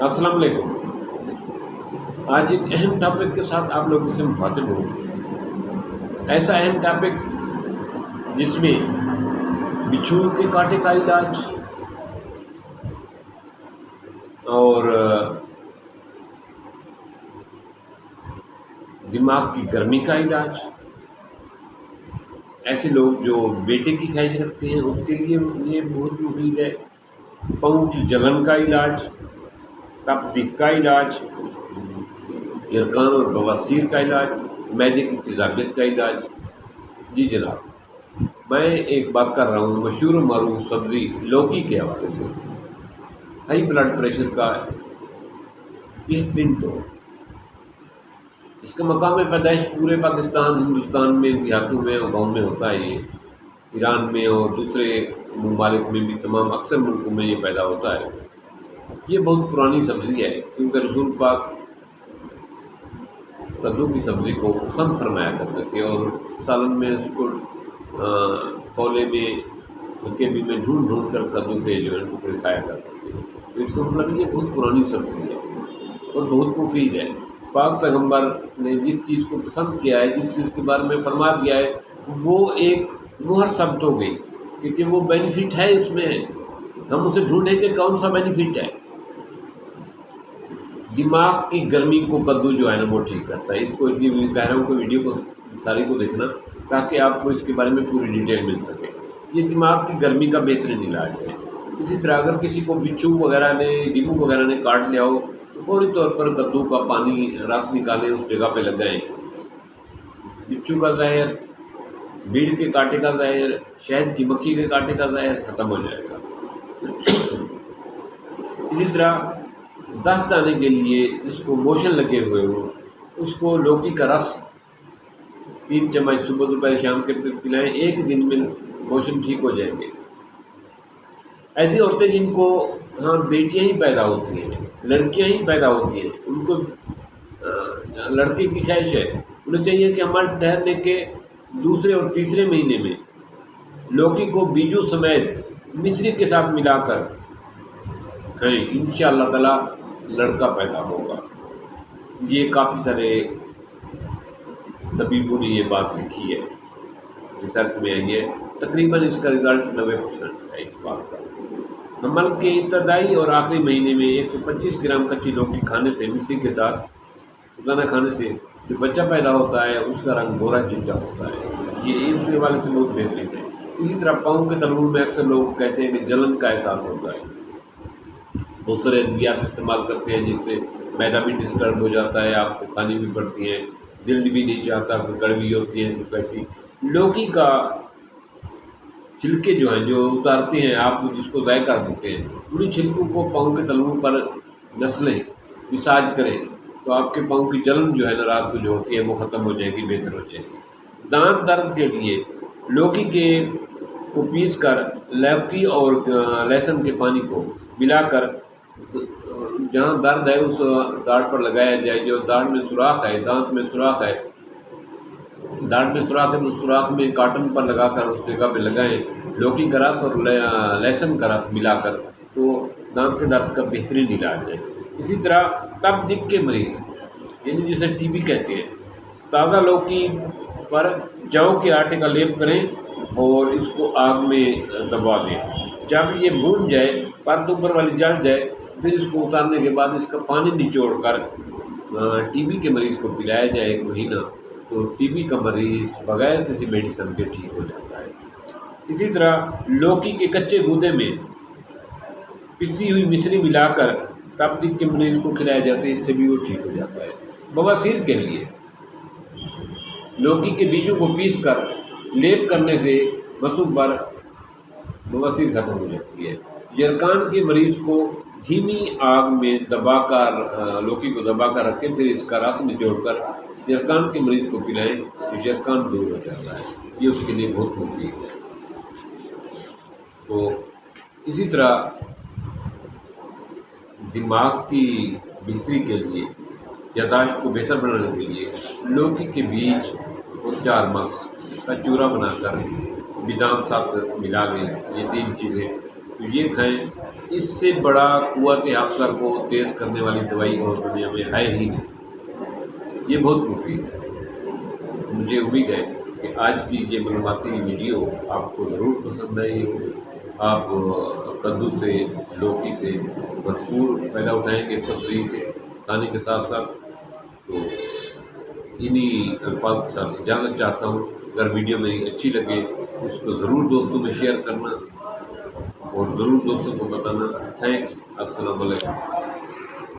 السلام علیکم۔ آج ایک اہم ٹاپک کے ساتھ آپ لوگوں سے مخاطب ہوں۔ ایسا اہم ٹاپک جس میں بچھو کے کانٹے کا علاج اور دماغ کی گرمی کا علاج، ایسے لوگ جو بیٹے کی خواہش رکھتے ہیں اس کے لیے یہ بہت مفید ہے۔ پاؤں کی جلن کا علاج، تپ کا علاج، یرقان اور بواسیر کا علاج، معدے کی تیزابیت کا علاج۔ جی جناب، میں ایک بات کر رہا ہوں مشہور و معروف سبزی لوکی کے حوالے سے۔ ہائی بلڈ پریشر کا بہترین طور، اس کا مقام پیدائش پورے پاکستان، ہندوستان میں، دیہاتوں میں اور گاؤں میں ہوتا ہے۔ یہ ایران میں اور دوسرے ممالک میں بھی، تمام اکثر ملکوں میں یہ پیدا ہوتا ہے۔ یہ بہت پرانی سبزی ہے، کیونکہ رسول پاک کدو کی سبزی کو پسند فرمایا کرتے تھے اور سالن میں اس کو کولے میں بھی میں ڈھونڈ کر کدو کے جو ہے ٹکڑے کھایا کرتے تھے۔ تو اس کا مطلب یہ بہت پرانی سبزی ہے اور بہت مفید ہے۔ پاک پیغمبر نے جس چیز کو پسند کیا ہے، جس چیز کے بارے میں فرما دیا ہے، وہ ایک مہر ثبت ہو گئی، کیونکہ وہ بینیفٹ ہے اس میں۔ ہم اسے ڈھونڈیں کہ کون سا بینیفٹ ہے۔ دماغ کی گرمی کو کدو جو ہے نا وہ ٹھیک کرتا ہے۔ اس کو اس لیے کہہ رہا ہوں کہ ویڈیو کو ساری کو دیکھنا تاکہ آپ کو اس کے بارے میں پوری ڈیٹیل مل سکے۔ یہ دماغ کی گرمی کا بہترین علاج ہے۔ اسی طرح اگر کسی کو بچھو وغیرہ نے، ڈیمو وغیرہ نے کاٹ لیا ہو تو فوری طور پر کدو کا پانی رس نکالیں، اس جگہ پہ لگائیں۔ بچھو کا زہر، بیڑ کے کانٹے کا زہر، شہد کی مکھی کے کانٹے کا زہر ختم ہو جائے گا۔ اسی طرح دست آنے کے لیے جس کو موشن لگے ہوئے ہو، اس کو لوکی کا رس 3 چمچ صبح دوپہر شام کے پلائیں، 1 دن میں موشن ٹھیک ہو جائیں گے۔ ایسی عورتیں جن کو بیٹیاں ہی پیدا ہوتی ہیں، لڑکیاں ہی پیدا ہوتی ہیں، ان کو لڑکے کی خواہش ہے، انہیں چاہیے کہ عمل ٹھہرنے کے دوسرے اور تیسرے مہینے میں لوکی کو بیجو سمیت مچری کے ساتھ ملا کر کھائیں، انشاءاللہ تعالی لڑکا پیدا ہوگا۔ یہ کافی سارے طبیبوں نے یہ بات لکھی ہے، ریسرچ میں ہے، تقریباً اس کا رزلٹ 90% ہے اس بات کا۔ حمل کے ابتدائی اور آخری مہینے میں 125 گرام کچی لوکی کھانے سے، مچری کے ساتھ روزانہ کھانے سے جو بچہ پیدا ہوتا ہے اس کا رنگ گورا چٹا ہوتا ہے۔ یہ اس حوالے سے بہت بہترین ہے۔ اسی طرح پاؤں کے تلوؤں میں اکثر لوگ کہتے ہیں کہ جلن کا احساس ہوتا ہے، بہت سارے ادویات استعمال کرتے ہیں جس سے معدہ بھی ڈسٹرب ہو جاتا ہے، آپ کو کھانی بھی پڑتی ہیں، دل بھی نہیں چاہتا، کوئی کڑوی ہوتی ہے، تو ایسی لوکی کا چھلکے جو ہیں جو اتارتے ہیں آپ جس کو ضائع کر دیتے ہیں، انہیں چھلکوں کو پاؤں کے تلوؤں پر نسلیں، مساج کریں تو آپ کے پاؤں کی جلن جو ہے نا رات کو جو ہوتی ہے وہ ختم ہو جائے گی، بہتر ہو جائے گی۔ دانت درد کے لیے لوکی کو پیس کر لوکی اور لہسن کے پانی کو ملا کر جہاں درد ہے اس دانت پر لگایا جائے۔ جو دانت میں سوراخ ہے، دانت میں سوراخ ہے، دانت میں سوراخ ہے تو سوراخ میں کاٹن پر لگا کر اس جگہ پہ لگائیں لوکی کا رس اور لہسن کا رس ملا کر، تو دانت کے درد کا بہترین علاج ہے۔ اسی طرح تپ کے مریض یعنی جسے ٹی بی کہتے ہیں، تازہ لوکی پر جو کے آٹے کا لیپ کریں اور اس کو آگ میں دبا دیں۔ جب یہ بھون جائے، پرت اوپر والی جل جائے، پھر اس کو اتارنے کے بعد اس کا پانی نچوڑ کر ٹی بی کے مریض کو پلایا جائے 1 مہینہ، تو ٹی بی کا مریض بغیر کسی میڈیسن کے ٹھیک ہو جاتا ہے۔ اسی طرح لوکی کے کچے گودے میں پسی ہوئی مصری ملا کر تپ کے مریض کو کھلایا جاتا ہے، اس سے بھی وہ ٹھیک ہو جاتا ہے۔ بواسیر کے لیے لوکی کے بیجوں کو پیس کر لیپ کرنے سے مسوں پر بواسیر ختم ہو جاتی ہے۔ یرقان کے مریض کو دھیمی آگ میں دبا کر لوکی کو دبا کر رکھیں، پھر اس کا رس نچوڑ کر یرقان کے مریض کو پلائیں تو یرقان دور ہو جاتا ہے۔ یہ اس کے لیے بہت مفید ہے۔ تو اسی طرح دماغ کی بہتری کے لیے، یادداشت کو بہتر بنانے کے لیے لوکی کے بیج اور 4 مغز کا چورا بنا کر بادام ساتھ ملا لیں۔ یہ 3 چیزیں تو یہ کھائیں، اس سے بڑا قوت حافظہ کو تیز کرنے والی دوائی اور دنیا میں ہے ہی نہیں، یہ بہت مفید ہے۔ مجھے امید ہے کہ آج کی یہ معلوماتی ویڈیو آپ کو ضرور پسند آئی ہو۔ آپ کدو سے، لوکی سے بھرپور فائدہ اٹھائیں گے، سبزی سے کھانے کے ساتھ ساتھ۔ تو انہی الفاظ کے ساتھ اجازت چاہتا ہوں۔ اگر ویڈیو میری اچھی لگے اس کو ضرور دوستوں میں شیئر کرنا اور ضرور دوستوں کو بتانا۔ تھینکس، السلام علیکم۔